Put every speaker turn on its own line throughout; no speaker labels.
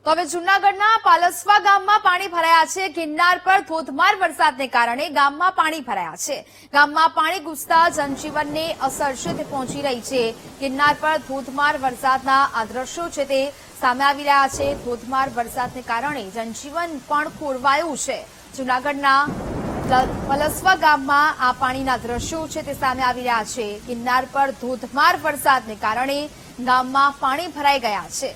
તો હવે જૂનાગઢના પાલસવા ગામમાં પાણી ભરાયા છે। ગિરનાર પર ધોધમાર વરસાદને કારણે ગામમાં પાણી ભરાયા છે। ગામમાં પાણી ઘૂસતા જનજીવનને અસર છે તે પહોંચી રહી છે। ગિરનાર પર ધોધમાર વરસાદના આ દ્રશ્યો છે તે સામે આવી રહ્યા છે। ધોધમાર વરસાદને કારણે જનજીવન પણ ખોરવાયું છે। જૂનાગઢના પાલસવા ગામમાં આ પાણીના દ્રશ્યો છે તે સામે આવી રહ્યા છે। ગિરનાર પર ધોધમાર વરસાદને કારણે ગામમાં પાણી ભરાઈ ગયા છે।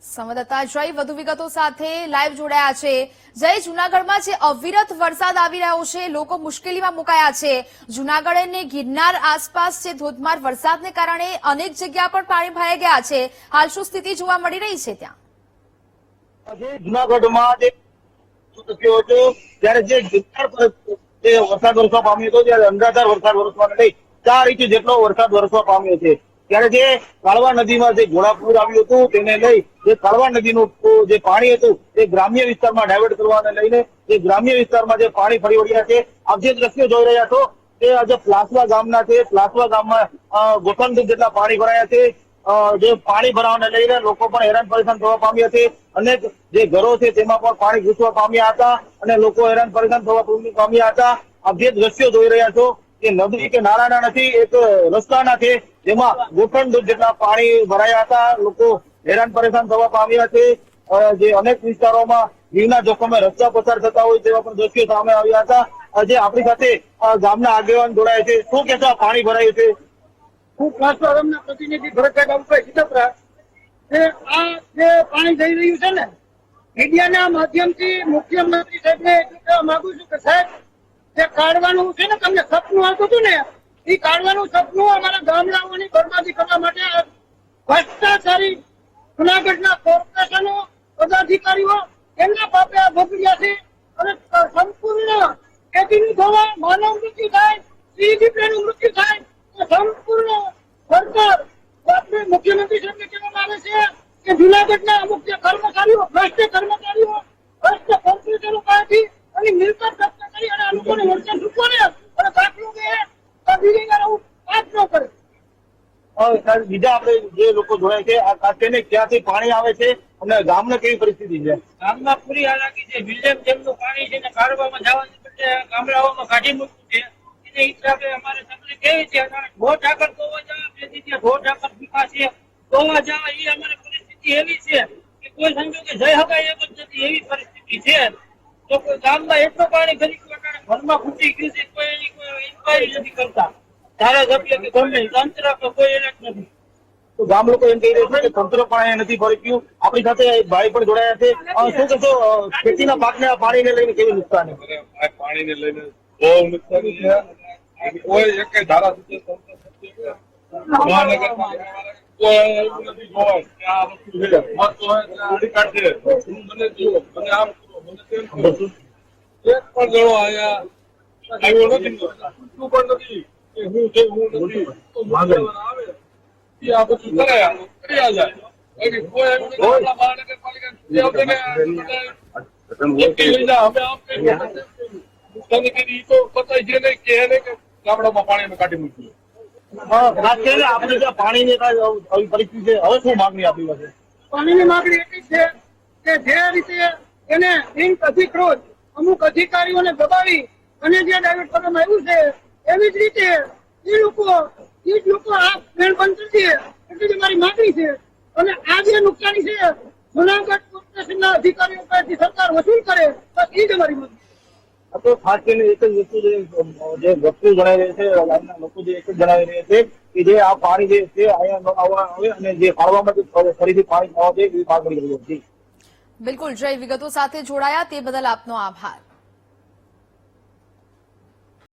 સંવાદદાતા જય વધુ વિગતો સાથે લાઈવ જોડાયા છે। જય, જૂનાગઢમાં જે અવિરત વરસાદ આવી રહ્યો છે, લોકો મુશ્કેલીમાં મુકાયા છે। જૂનાગઢ અને ગિરનાર આસપાસ જે ધોધમાર વરસાદને કારણે અનેક જગ્યા પર પાણી ભરાઈ ગયા છે। હાલ શું સ્થિતિ જોવા મળી રહી છે ત્યાં?
જૂનાગઢમાં જે ત્યારે જે ગિરનાર પર જે વરસાદ વરસવા પામ્યો હતો, ત્યારે અનરાધાર વરસાદ વરસવાને લઈ 4 ઇંચ જેટલો વરસાદ વરસવા પામ્યો છે। ત્યારે જે કાળવા નદીમાં જે ઘોડાપૂર આવ્યું હતું તેને લઈ જે કાળવા નદીનું જે પાણી હતું તે ગ્રામ્ય વિસ્તારમાં ડાયવર્ટ કરવાને લઈને જે ગ્રામ્ય વિસ્તારમાં જે પાણી ફરી વળ્યા છે। આપ જે દ્રશ્યો જોઈ રહ્યા છો તે આજે પ્લાસવા ગામના છે। પ્લાસવા ગામમાં ગોઠણથી જેટલા પાણી ભરાયા છે। જે પાણી ભરાવાને લઈને લોકો પણ હેરાન પરેશાન થવા પામ્યા છે। અનેક જે ઘરો છે તેમાં પણ પાણી ઘૂસવા પામ્યા હતા અને લોકો હેરાન પરેશાન થવા પામ્યા હતા। આપ જે દ્રશ્યો જોઈ રહ્યા છો એ નદી કે નાળાના નથી, એક રસ્તાના છે જેમાં ગોઠણ જેટલા પાણી ભરાયા હતા। લોકો હેરાન પરેશાન થવા પામ્યા છે। જે અનેક વિસ્તારોમાં જીવના જોખમે રસ્તા પસાર થતા હોય તેવા પણ દ્રશ્યો સામે આવ્યા હતા। જે આપણી સાથે ગામના આગેવાન જોડાયા છે, શું કહેતા પાણી ભરાયું છે?
હું પ્લાસવા ગામના પ્રતિનિધિ ભરતભાઈ બાબુભાઈ સિદ્ધપરા। આ જે પાણી જઈ રહ્યું છે ને, મીડિયાના માધ્યમથી મુખ્યમંત્રી સાહેબને એટલું કહેવા માંગુ છું કે સાહેબ, જે કાઢવાનું છે ને, તમને સપનું આવતું હતું ને, એ કાઢવાનું સપનું અમારા ગામડાઓની બરબાદી કરવા માટે ભ્રષ્ટાચારી જૂનાગઢના કોર્પોરેશનો પદાધિકારીઓ એમના પાપે આ ભોગવ્યા છે। અને સંપૂર્ણ ખેતીનું ધોવા, માનવ મૃત્યુ થાય, દીપડાનું મૃત્યુ થાય, સંપૂર્ણ સરકાર આપણે મુખ્યમંત્રી સાહેબને કહેવામાં આવે છે કે જૂનાગઢના અમુક જે કર્મચારીઓ, ભ્રષ્ટ કર્મચારીઓ, ભ્રષ્ટ કોર્પોરેટરો પાસેથી અને મિલકત જપ્ત કરી અને આ લોકોને વળતર ચૂકવો ને અને દાખલો કે પાસ ન કરે।
બીજા આપણે જે લોકો જોડાય છે આ ખાતે ક્યાંથી પાણી આવે છે અને ગામને કેવી પરિસ્થિતિ છે?
ગામમાં પૂરી હાલાકી છે। વિલેમ જેમનું પાણી છે ને કાઢવામાં જવાની બદલે ગામડાઓમાં કાઢી મૂકવું છે। એને હિસાબે અમારે તમને કેવી છે ઢોર ઢાકર ધોવા જવા, બેથી ત્યાં ઢોર ઢાકર ભીખા છે ધોવા જવા, એ અમારી પરિસ્થિતિ એવી છે કે કોઈ સમજો કે જઈ શકાય એમ જ નથી, એવી પરિસ્થિતિ છે। તો કોઈ ગામમાં એટલું પાણી ખરી ઘરમાં ફૂટી ગયું છે, કોઈ એની કોઈ ઇન્કવાયરી નથી કરતા। ધારાસભ્ય કે ગમે તંત્ર કે કોઈ એને જ નથી।
તો ગામ લોકો એમ કહી રહ્યા છે કે તંત્ર પણ અહીંયા નથી ફરી ગયું। આપણી સાથે એક ભાઈ પણ જોડાયા છે। શું કહેશો, ખેતીના પાકને આ પાણીને લઈને કેવી નુકસાની?
પાણીને લઈને બહુ નુકસાની છે। કોઈ એક ધારાસભ્ય મહાનગરમાં કોઈ એવું નથી જોવાય કે આ વસ્તુ છે, મત હોય અધિકાર છે, મને જુઓ, મને આમ કરો, મને તેમ કરો। એક પણ જણો અહીંયા આવ્યો નથી, પૂછતું પણ નથી કે હું છે હું નથી, તો આવે એ આ બધું કર્યા જાય। કોઈ એવું નથી, મહાનગરપાલિકા ગામડામાં પાણી કાઢી મૂક્યું।
ખાસ કરીને આપણે જે પાણીની આવી પરિસ્થિતિ છે, હવે શું માંગણી આપી છે?
પાણીની માંગણી એટલી છે કે જે રીતે એને લિંક અધિકૃત અમુક અધિકારીઓને દબાવી અને જે ડાયવર્ટ કરવામાં આવ્યું છે, એવી જ રીતે એ લોકો આ ટ્રેન બંધ કરી દે એટલી જ મારી માંગણી છે। અને આ જે નુકસાની છે જૂનાગઢ કોર્પોરેશનના અધિકારીઓ પાસેથી સરકાર વસૂલ કરે, બસ એ જ અમારી માંગણી।
તો ખાસ કરીને એક જ વસ્તુ જે વસ્તુ જણાવી રહી છે, ગામના લોકો જે એક જ જણાવી રહ્યા છે કે જે આ પાણી જે છે અહીંયા આવવા આવે અને જે કાઢવામાં ફરીથી પાણી આવવા દે એવી માંગણી કરી હતી।
બિલકુલ, જય, વિગતો સાથે જોડાયા તે બદલ આપનો આભાર।